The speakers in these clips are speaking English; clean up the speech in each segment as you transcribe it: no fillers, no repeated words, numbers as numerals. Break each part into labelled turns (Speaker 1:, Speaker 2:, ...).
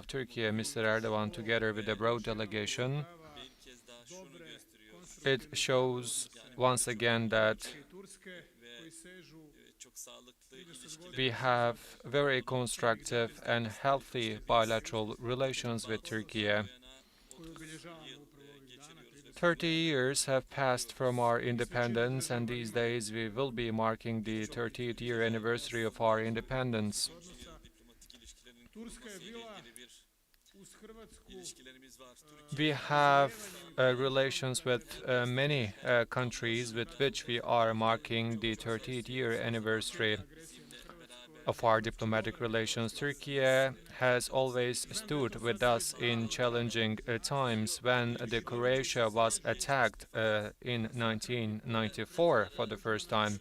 Speaker 1: Turkey, Mr. Erdogan, together with a broad delegation, it shows once again that we have very constructive and healthy bilateral relations with Turkey. 30 years have passed from our independence, and these days we will be marking the 30th year anniversary of our independence. We have relations with many countries with which we are marking the 30th year anniversary of our diplomatic relations. Turkey has always stood with us in challenging times. When the Croatia was attacked in 1994 for the first time,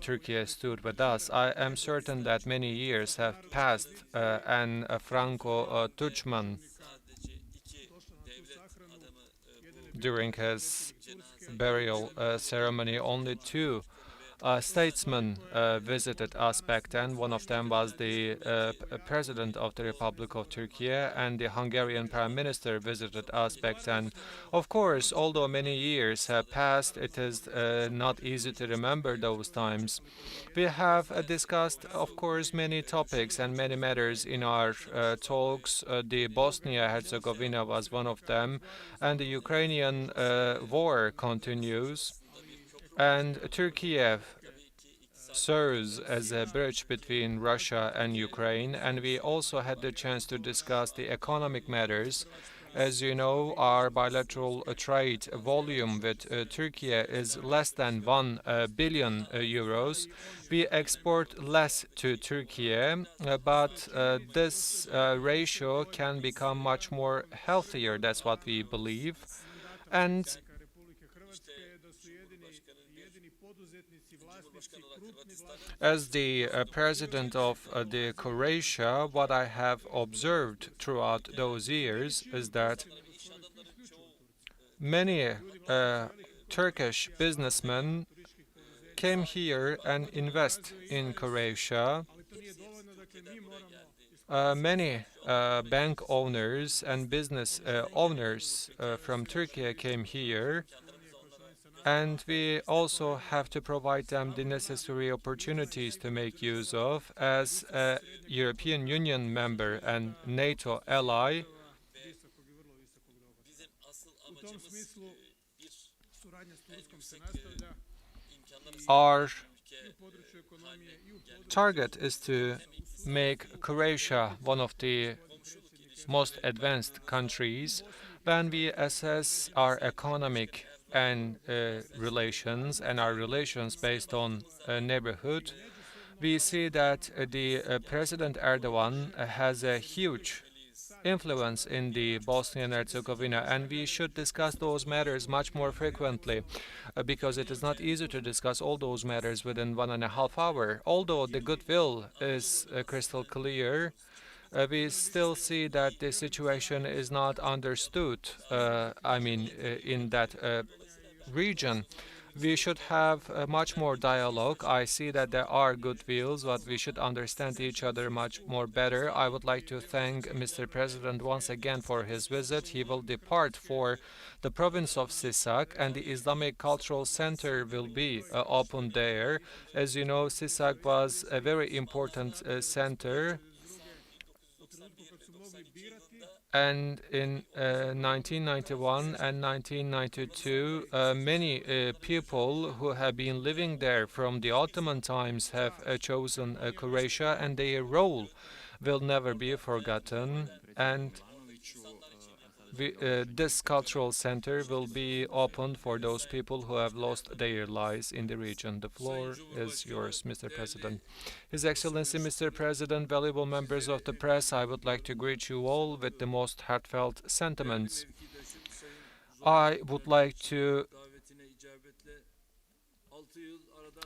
Speaker 1: Turkey stood with us. I am certain that many years have passed and Franco Tuchman, during his burial ceremony, only two statesmen visited us back then. One of them was the President of the Republic of Turkey, and the Hungarian Prime Minister visited us back then. Of course, although many years have passed, it is not easy to remember those times. We have discussed, of course, many topics and many matters in our talks. The Bosnia-Herzegovina was one of them, and the Ukrainian war continues. And Turkey serves as a bridge between Russia and Ukraine, and we also had the chance to discuss the economic matters. As you know, our bilateral trade volume with Turkey is less than 1 billion euros. We export less to Turkey, but this ratio can become much more healthier. That's what we believe. And as the president of the Croatia, what I have observed throughout those years is that many Turkish businessmen came here and invest in Croatia. Many bank owners and business owners from Turkey came here, and we also have to provide them the necessary opportunities to make use of. As a European Union member and NATO ally, our target is to make Croatia one of the most advanced countries. When we assess our economic and relations and our relations based on neighborhood, we see that the President Erdogan has a huge influence in the Bosnia and Herzegovina, and we should discuss those matters much more frequently because it is not easy to discuss all those matters within 1.5 hours. Although the goodwill is crystal clear, we still see that the situation is not understood, in that region. We should have much more dialogue. I see that there are good wills, but we should understand each other much more better. I would like to thank Mr. President once again for his visit. He will depart for the province of Sisak, and the Islamic Cultural Center will be opened there. As you know, Sisak was a very important center, and in 1991 and 1992, many people who have been living there from the Ottoman times have chosen Croatia, and their role will never be forgotten. And this cultural center will be opened for those people who have lost their lives in the region. The floor is yours, Mr. President. His Excellency, Mr. President, valuable members of the press, I would like to greet you all with the most heartfelt sentiments. I would like to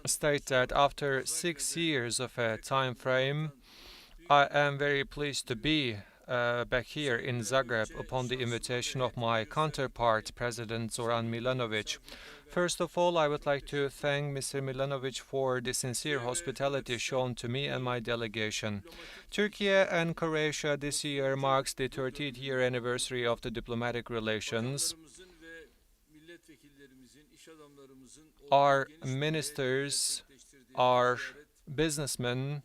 Speaker 1: state that after 6 years of a time frame, I am very pleased to be back here in Zagreb upon the invitation of my counterpart, President Zoran Milanovic. First of all, I would like to thank Mr. Milanovic for the sincere hospitality shown to me and my delegation. Turkey and Croatia this year marks the 30th year anniversary of the diplomatic relations. Our ministers, our businessmen,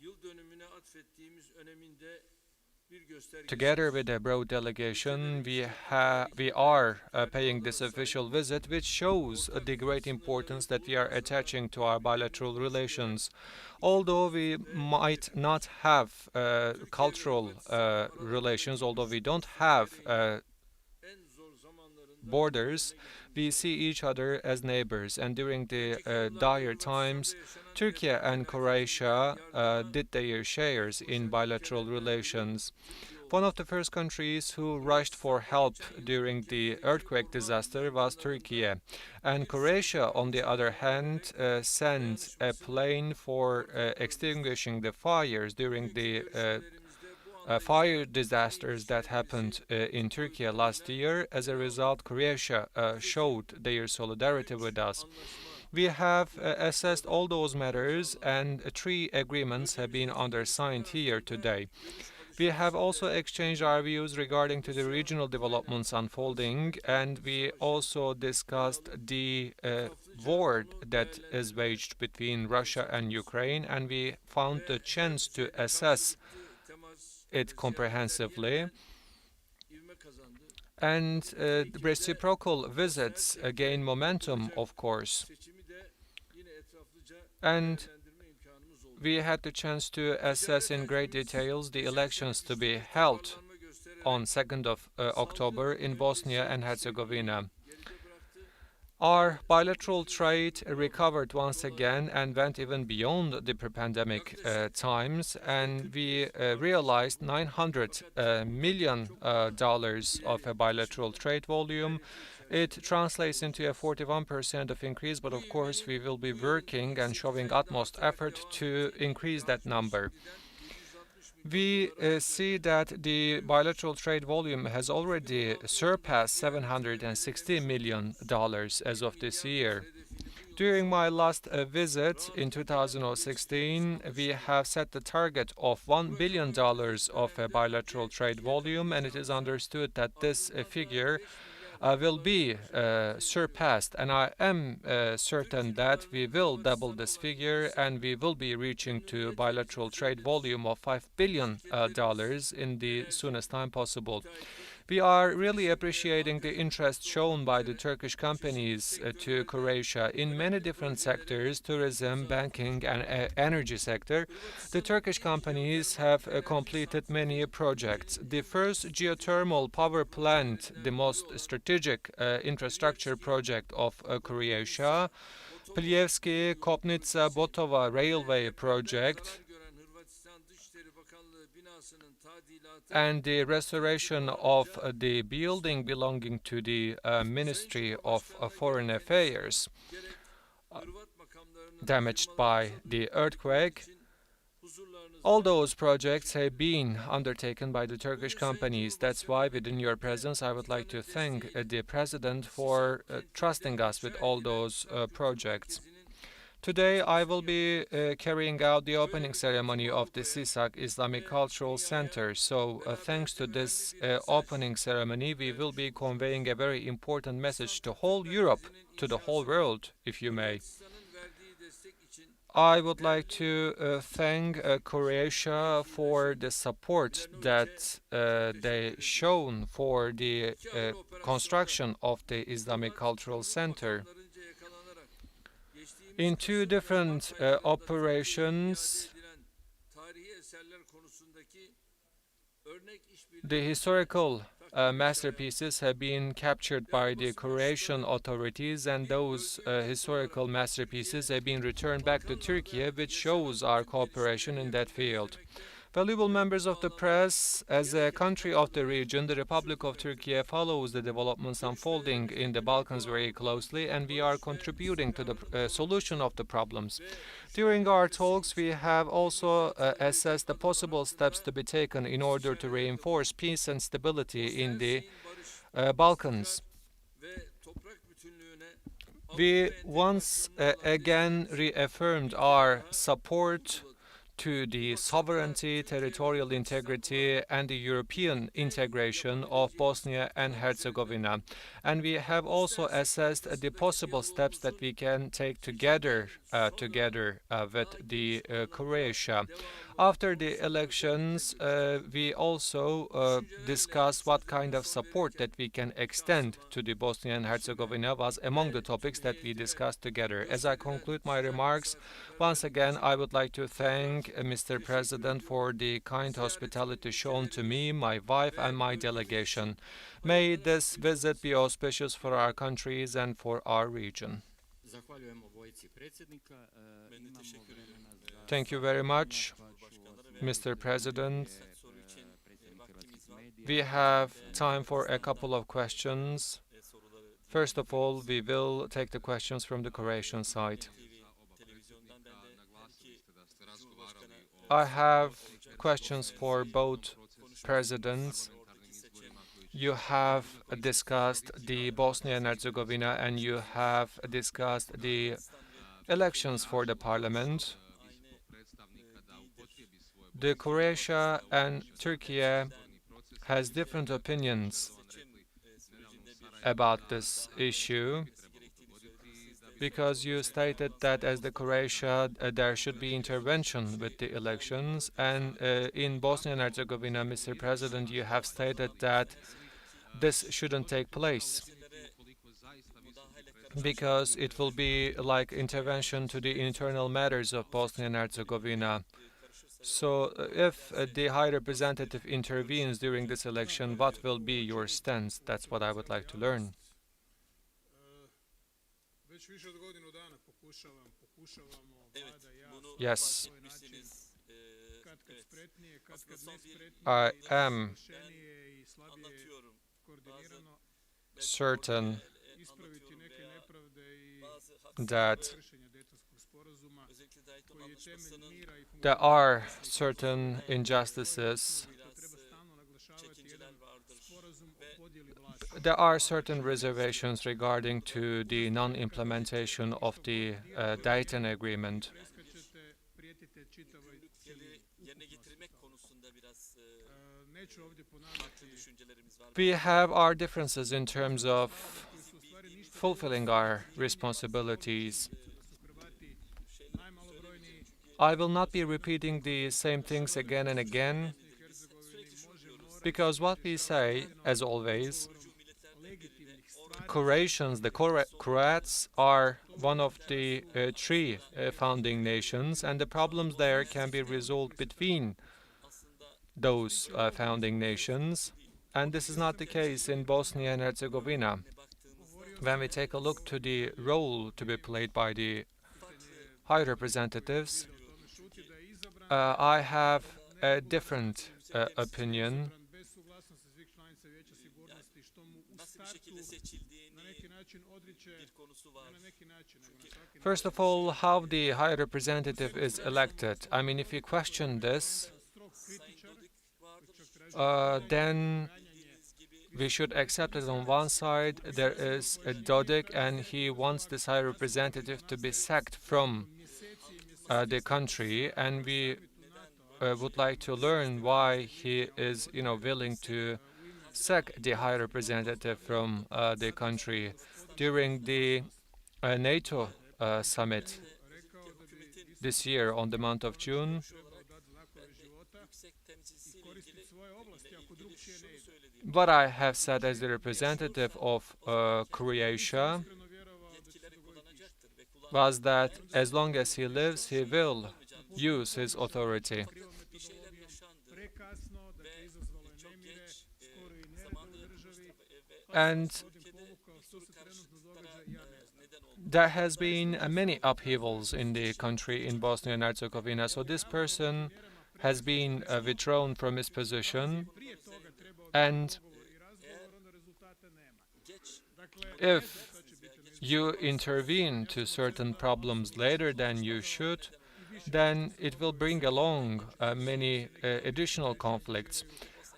Speaker 1: together with a broad delegation, we are paying this official visit, which shows the great importance that we are attaching to our bilateral relations. Although we might not have cultural relations, although we don't have borders, we see each other as neighbors. And during the dire times, Turkey and Croatia did their shares in bilateral relations. One of the first countries who rushed for help during the earthquake disaster was Turkey. And Croatia, on the other hand, sent a plane for extinguishing the fires during the fire disasters that happened in Turkey last year. As a result, Croatia showed their solidarity with us. We have assessed all those matters, and 3 agreements have been undersigned here today. We have also exchanged our views regarding to the regional developments unfolding, and we also discussed the war that is waged between Russia and Ukraine, and we found the chance to assess it comprehensively. And reciprocal visits gain momentum, of course. And we had the chance to assess in great details the elections to be held on 2nd of October in Bosnia and Herzegovina. Our bilateral trade recovered once again and went even beyond the pre-pandemic times, and we realized $900 million of a bilateral trade volume. It translates into a 41% of increase, but of course we will be working and showing utmost effort to increase that number. We see that the bilateral trade volume has already surpassed $760 million as of this year. During my last visit in 2016, we have set the target of $1 billion of bilateral trade volume, and it is understood that this figure will be surpassed, and I am certain that we will double this figure and we will be reaching to bilateral trade volume of $5 billion in the soonest time possible. We are really appreciating the interest shown by the Turkish companies to Croatia in many different sectors: tourism, banking, and energy sector. The Turkish companies have completed many projects. The first geothermal power plant, the most strategic infrastructure project of Croatia, Pljevski-Kopnica-Botova railway project, and the restoration of the building belonging to the Ministry of Foreign Affairs, damaged by the earthquake. All those projects have been undertaken by the Turkish companies. That's why, within your presence, I would like to thank the President for trusting us with all those projects. Today, I will be carrying out the opening ceremony of the Sisak Islamic Cultural Center. So, thanks to this opening ceremony, we will be conveying a very important message to whole Europe, to the whole world, if you may. I would like to thank Croatia for the support that they shown for the construction of the Islamic Cultural Center. In 2 different operations, the historical masterpieces have been captured by the Croatian authorities, and those historical masterpieces have been returned back to Turkey, which shows our cooperation in that field. Valuable members of the press, as a country of the region, the Republic of Turkey follows the developments unfolding in the Balkans very closely, and we are contributing to the solution of the problems. During our talks, we have also assessed the possible steps to be taken in order to reinforce peace and stability in the Balkans. We once again reaffirmed our support to the sovereignty, territorial integrity, and the European integration of Bosnia and Herzegovina. And we have also assessed the possible steps that we can take together with the Croatia. After the elections, we also discussed what kind of support that we can extend to the Bosnia and Herzegovina was among the topics that we discussed together. As I conclude my remarks, once again, I would like to thank Mr. President for the kind hospitality shown to me, my wife, and my delegation. May this visit be auspicious for our countries and for our region. Thank you very much, Mr. President. We have time for a couple of questions. First of all, we will take the questions from the Croatian side. I have questions for both presidents. You have discussed the Bosnia and Herzegovina, and you have discussed the elections for the parliament. The Croatia and Turkey has different opinions about this issue, because you stated that as the Croatia there should be intervention with the elections, and in Bosnia and Herzegovina, Mr. President, you have stated that this shouldn't take place because it will be like intervention to the internal matters of Bosnia and Herzegovina. So if the High Representative intervenes during this election, what will be your stance? That's what I would like to learn. Yes, I am certain that there are certain injustices, there are certain reservations regarding to the non-implementation of the Dayton Agreement. We have our differences in terms of fulfilling our responsibilities. I will not be repeating the same things again and again, because what we say, as always, Croatians, the Croats are one of the three founding nations, and the problems there can be resolved between those founding nations, and this is not the case in Bosnia and Herzegovina. When we take a look to the role to be played by the High Representatives, I have a different opinion. First of all, how the High Representative is elected. I mean, if you question this, then we should accept it. On one side, there is a Dodik, and he wants this High Representative to be sacked from the country, and we would like to learn why he is, willing to sack the High Representative from the country. During the NATO summit this year on the month of June, what I have said as the representative of Croatia was that as long as he lives, he will use his authority. And there has been many upheavals in the country, in Bosnia and Herzegovina. So this person has been withdrawn from his position, and if you intervene to certain problems later than you should, then it will bring along many additional conflicts.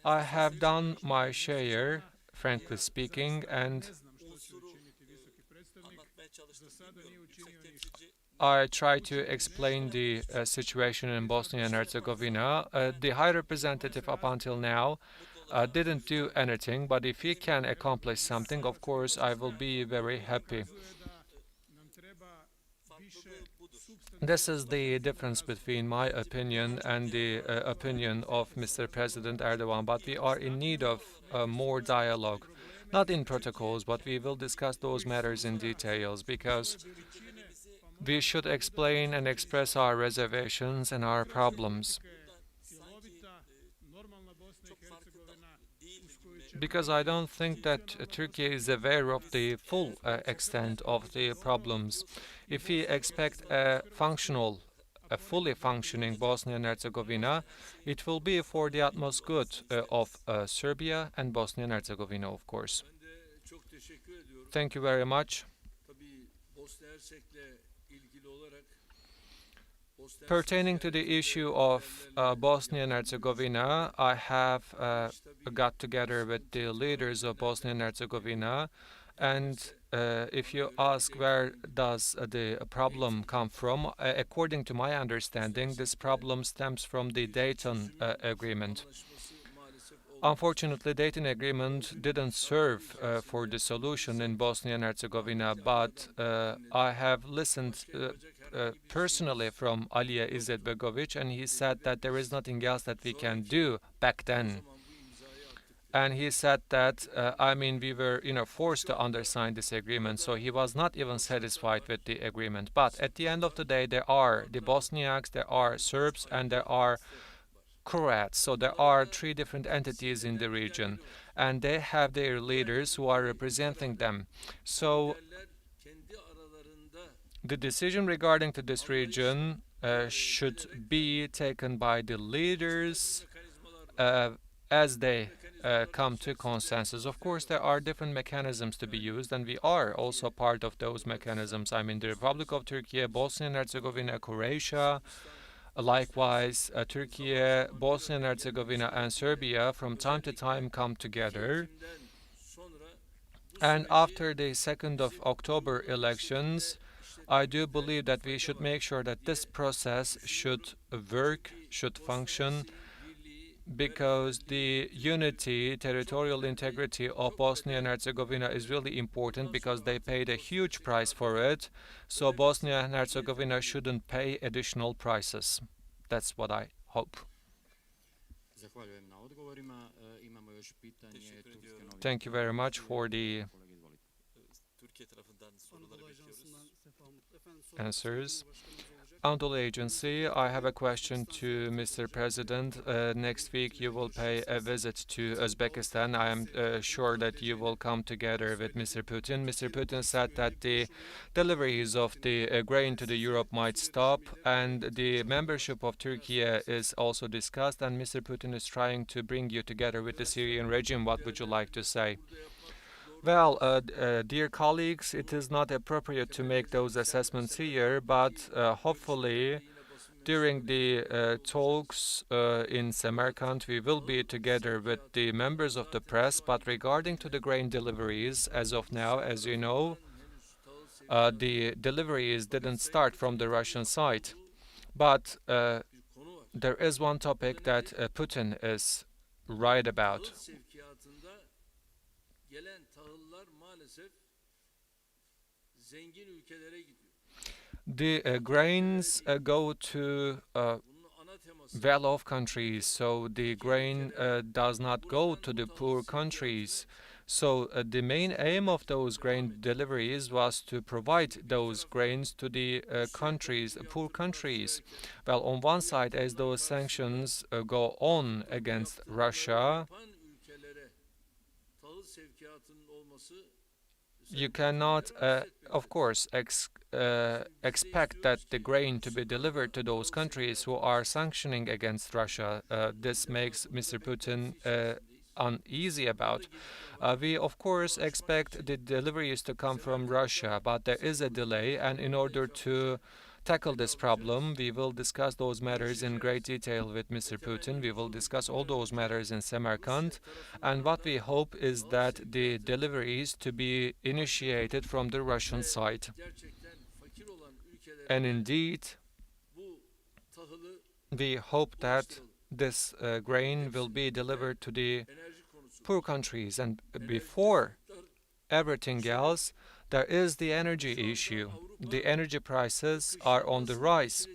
Speaker 1: I have done my share, frankly speaking, and I try to explain the situation in Bosnia and Herzegovina. The High Representative up until now didn't do anything, but if he can accomplish something, of course, I will be very happy. This is the difference between my opinion and the opinion of Mr. President Erdogan, but we are in need of more dialogue. Not in protocols, but we will discuss those matters in details because we should explain and express our reservations and our problems. Because I don't think that Turkey is aware of the full extent of the problems. If we expect a fully functioning Bosnia and Herzegovina, it will be for the utmost good of Serbia and Bosnia and Herzegovina, of course. Thank you very much. Pertaining to the issue of Bosnia and Herzegovina, I have got together with the leaders of Bosnia and Herzegovina, and if you ask where does the problem come from, according to my understanding, this problem stems from the Dayton Agreement. Unfortunately, Dayton Agreement didn't serve for the solution in Bosnia and Herzegovina, but I have listened personally from Alija Izetbegovic, and he said that there is nothing else that we can do back then. And he said that, we were, forced to undersign this agreement, so he was not even satisfied with the agreement. But at the end of the day, there are the Bosniaks, there are Serbs, and there are Croats. So there are three different entities in the region, and they have their leaders who are representing them. So the decision regarding to this region should be taken by the leaders as they come to consensus. Of course, there are different mechanisms to be used, and we are also part of those mechanisms. I mean, the Republic of Turkey, Bosnia and Herzegovina, Croatia, likewise, Turkey, Bosnia and Herzegovina, and Serbia from time to time come together. And after the 2nd of October elections, I do believe that we should make sure that this process should work, should function, because the unity, territorial integrity of Bosnia and Herzegovina is really important because they paid a huge price for it. So Bosnia and Herzegovina shouldn't pay additional prices. That's what I hope. Thank you very much for the answers. Anadolu Agency, I have a question to Mr. President. Next week you will pay a visit to Uzbekistan. I am sure that you will come together with Mr. Putin. Mr. Putin said that the deliveries of the grain to the Europe might stop, and the membership of Turkey is also discussed, and Mr. Putin is trying to bring you together with the Syrian regime. What would you like to say? Well, dear colleagues, it is not appropriate to make those assessments here, but hopefully during the talks in Samarkand, we will be together with the members of the press. But regarding to the grain deliveries, as of now, as you know, the deliveries didn't start from the Russian side. But there is one topic that Putin is right about. The grains go to well-off countries, so the grain does not go to the poor countries. So the main aim of those grain deliveries was to provide those grains to the poor countries. Well, on one side, as those sanctions go on against Russia, You cannot, of course, expect that the grain to be delivered to those countries who are sanctioning against Russia. This makes Mr. Putin uneasy about. We, of course, expect the deliveries to come from Russia, but there is a delay, and in order to tackle this problem, we will discuss those matters in great detail with Mr. Putin. We will discuss all those matters in Samarkand, and what we hope is that the deliveries to be initiated from the Russian side. And indeed, we hope that this grain will be delivered to the poor countries. And before everything else, there is the energy issue. The energy prices are on the rise.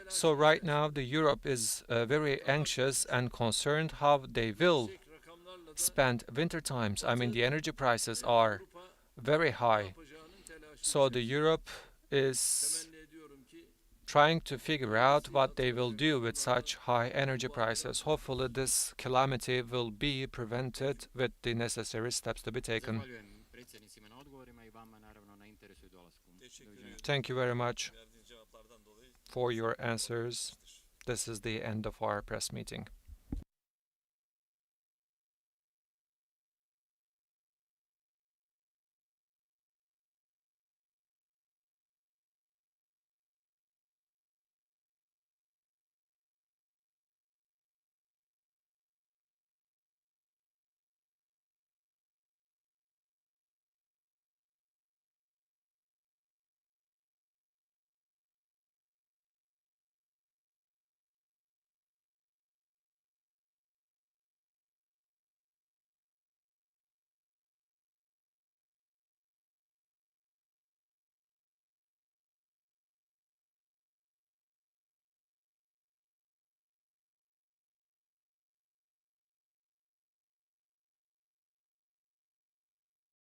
Speaker 1: So right now, the Europe is very anxious and concerned how they will spend winter times. I mean, the energy prices are very high. So the Europe is trying to figure out what they will do with such high energy prices. Hopefully, this calamity will be prevented with the necessary steps to be taken. Thank you very much for your answers. This is the end of our press meeting.